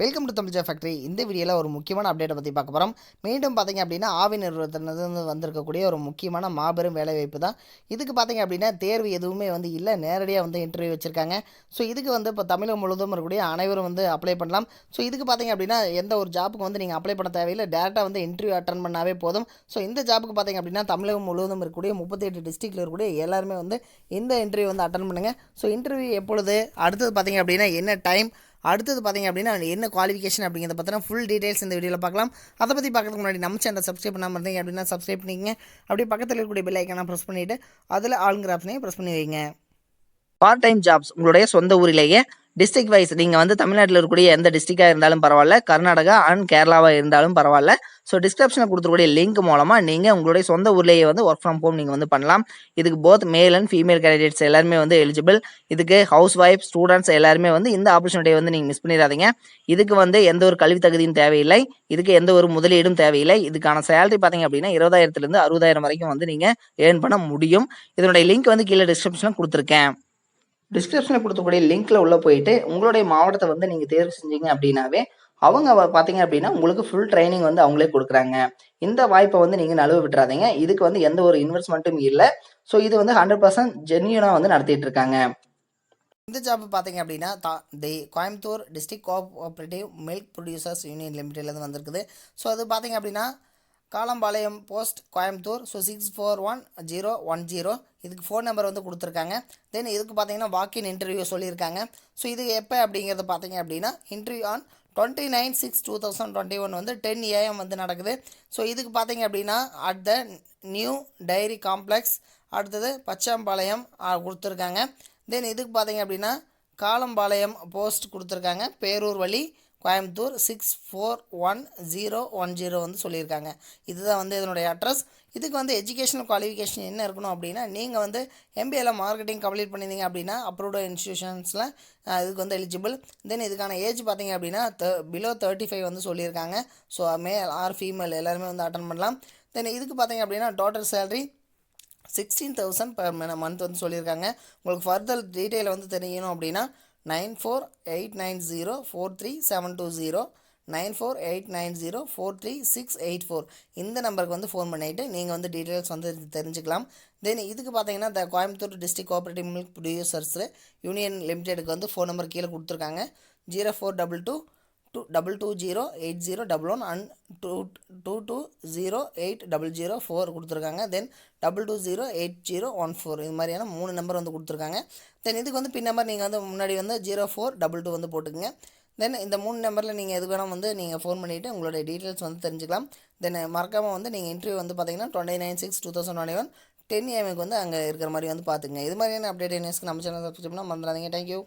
Welcome to Tamil factory. இந்த வீடியோவில் ஒரு முக்கியமான அப்டேட்டை பற்றி பார்க்க போகிறோம். மீண்டும் பார்த்தீங்க அப்படின்னா ஆவின் நிறுவனத்திலிருந்து வந்திருக்கக்கூடிய ஒரு முக்கியமான மாபெரும் வேலைவாய்ப்பு தான். இதுக்கு பார்த்தீங்க அப்படின்னா தேர்வு எதுவுமே இல்லை, நேரடியாக இன்டர்வியூ வச்சுருக்காங்க. ஸோ இதுக்கு இப்போ தமிழகம் முழுவதும் இருக்கக்கூடிய அனைவரும் அப்ளை பண்ணலாம். ஸோ இதுக்கு பார்த்தீங்க அப்படின்னா எந்த ஒரு ஜாப்புக்கு நீங்கள் அப்ளை பண்ண தேவையில்லை, டேரெக்டாக இன்டர்வியூ அட்டன் பண்ணாவே போதும். ஸோ இந்த ஜாப்புக்கு பார்த்தீங்க அப்படின்னா தமிழகம் முழுவதும் இருக்கக்கூடிய 38 டிஸ்ட்ரிக்டில் இருக்கக்கூடிய எல்லாருமே இந்த இன்டர்வியூ அட்டன் பண்ணுங்கள். ஸோ இன்டர்வியூ எப்பொழுது, அடுத்தது பார்த்தீங்க அப்படின்னா என்ன டைம், அடுத்தது பார்த்தீங்க அப்படின்னா என்ன குவாலிஃபிகேஷன் அப்படிங்கிறத பார்த்தீங்கன்னா ஃபுல் டீடைல்ஸ் இந்த வீடியோவில் பார்க்கலாம். அதை பற்றி பார்க்கறதுக்கு முன்னாடி நம்ம சேனலை சப்ஸ்கிரைப் பண்ணாமல் இருந்தீங்க அப்படின்னா சப்ஸ்கிரைப் பண்ணிக்கங்க. அப்படியே பக்கத்தில் இருக்கக்கூடிய பெல் ஐக்கானை ப்ரெஸ் பண்ணிவிட்டு அதில் ஆளுங்கிற ஆப்ஷனையும் ப்ரெஸ் பண்ணி வைங்க. பார்ட் டைம் ஜாப்ஸ் உங்களுடைய சொந்த ஊரிலேயே டிஸ்ட்ரிக்ட் வைஸ் நீங்கள் தமிழ்நாட்டில் இருக்கக்கூடிய எந்த டிஸ்ட்ரிக்டாக இருந்தாலும் பரவாயில்ல, கர்நாடகா அண்ட் கேரளாவாக இருந்தாலும் பரவாயில்ல. ஸோ டிஸ்கிரிப்ஷனில் கொடுத்துருக்கூடிய லிங்க் மூலமாக நீங்கள் உங்களுடைய சொந்த ஊர்லேயே ஒர்க் ஃப்ரம் ஹோம் நீங்கள் பண்ணலாம். இதுக்கு both male and female candidates எல்லாருமே எலிஜிபிள். இதுக்கு ஹவுஸ் ஒய்ஃப், ஸ்டூடெண்ட்ஸ் எல்லாருமே இந்த ஆப்பர்ச்சுனிட்டியை நீங்கள் மிஸ் பண்ணிடாதீங்க. இதுக்கு எந்த ஒரு கல்வி தகுதியும் தேவையில்லை, இதுக்கு எந்த ஒரு முதலீடும் தேவையில்லை. இதுக்கான சேலரி பார்த்தீங்க அப்படின்னா 20,000 60,000 வரைக்கும் நீங்கள் ஏர்ன் பண்ண முடியும். இதனுடைய லிங்க் கீழே டிஸ்கிரிப்ஷனில் கொடுத்துருக்கேன். டிஸ்கிரிப்ஷனில் கொடுத்தக்கூடிய லிங்க்ல உள்ள போயிட்டு உங்களுடைய மாவட்டத்தை நீங்கள் தேர்வு செஞ்சீங்க அப்படின்னாவே அவங்க பார்த்தீங்க அப்படின்னா உங்களுக்கு ஃபுல் ட்ரைனிங் அவங்களே கொடுக்குறாங்க. இந்த வாய்ப்பை நீங்கள் நழுவ விட்டுறாதீங்க. இதுக்கு எந்த ஒரு இன்வெஸ்ட்மெண்ட்டும் இல்லை. ஸோ இது 100% ஜென்யூனாக நடத்திட்டு இருக்காங்க. இந்த ஜாப் பார்த்தீங்க அப்படின்னா Coimbatore district cooperative milk producers union லிமிடெட்லேருந்து வந்திருக்குது. ஸோ அது பார்த்தீங்க அப்படின்னா காலம்பாளையம் போஸ்ட் கோயம்புத்தூர். ஸோ 641010 இதுக்கு ஃபோன் நம்பர் கொடுத்துருக்காங்க. தென் இதுக்கு பார்த்தீங்கன்னா வாக்கின் இன்டர்வியூ சொல்லியிருக்காங்க. ஸோ இது எப்போ அப்படிங்கிறது பார்த்தீங்க அப்படின்னா இன்டர்வியூ ஆன் 29/6/2021 10 AM நடக்குது. ஸோ இதுக்கு பார்த்தீங்க அப்படின்னா at the new dairy complex, அடுத்தது பச்சாம்பாளையம் கொடுத்துருக்காங்க. தென் இதுக்கு பார்த்தீங்க அப்படின்னா காலம்பாளையம் போஸ்ட் கொடுத்துருக்காங்க, பேரூர் வழி கோயம்புத்தூர் 641010 சொல்லியிருக்காங்க. இதுதான் இதனுடைய அட்ரஸ். இதுக்கு எஜுகேஷனல் குவாலிஃபிகேஷன் என்ன இருக்கணும் அப்படின்னா நீங்கள் MBAல மார்க்கெட்டிங் கம்ப்ளீட் பண்ணியிருந்தீங்க அப்படின்னா அப்ரூவ்டு இன்ஸ்டியூஷன்ஸில் இதுக்கு எலிஜிபிள். தென் இதுக்கான ஏஜ் பார்த்தீங்க அப்படின்னா பிலோ 35 சொல்லியிருக்காங்க. ஸோ மேல் ஆர் ஃபீமேல் எல்லாருமே அட்டன் பண்ணலாம். தென் இதுக்கு பார்த்தீங்க அப்படின்னா டோட்டல் சேலரி 16,000 per month சொல்லியிருக்காங்க. உங்களுக்கு ஃபர்தர் டீட்டெயில் தெரியணும் அப்படின்னா 9489043720 9489043684 இந்த நம்பருக்கு ஃபோன் பண்ணிவிட்டு நீங்கள் டீட்டெயில்ஸ் தெரிஞ்சுக்கலாம். தென் இதுக்கு பார்த்தீங்கன்னா இந்த Coimbatore district cooperative milk producers union லிமிடெடுக்கு ஃபோன் நம்பர் கீழே கொடுத்துருக்காங்க. 0422220801 அண்ட் 22080004 கொடுத்துருக்காங்க. தென் 22080014 இது மாதிரியான 3 நம்பர் கொடுத்துருக்காங்க. தென் இதுக்கு பின் நம்பர் நீங்கள் முன்னாடி 0422 போட்டுக்குங்க. தென் இந்த 3 நம்பரில் நீங்கள் எது வேணால் நீங்கள் ஃபோன் பண்ணிவிட்டு உங்களுடைய டீட்டெயில்ஸ் தெரிஞ்சுக்கலாம். தென் மறக்காமல் நீங்கள் இன்டர்வியூ பார்த்தீங்கன்னா 29/6/2021 10 AM அங்கே இருக்கிற மாதிரி பார்த்துங்க. இது மாதிரியான அப்டேட் நியூஸ்க்கு நம்ம சேனல் சப்ஸ்கிரைப் பண்ணால் மறந்துடாதீங்க. தேங்க்யூ.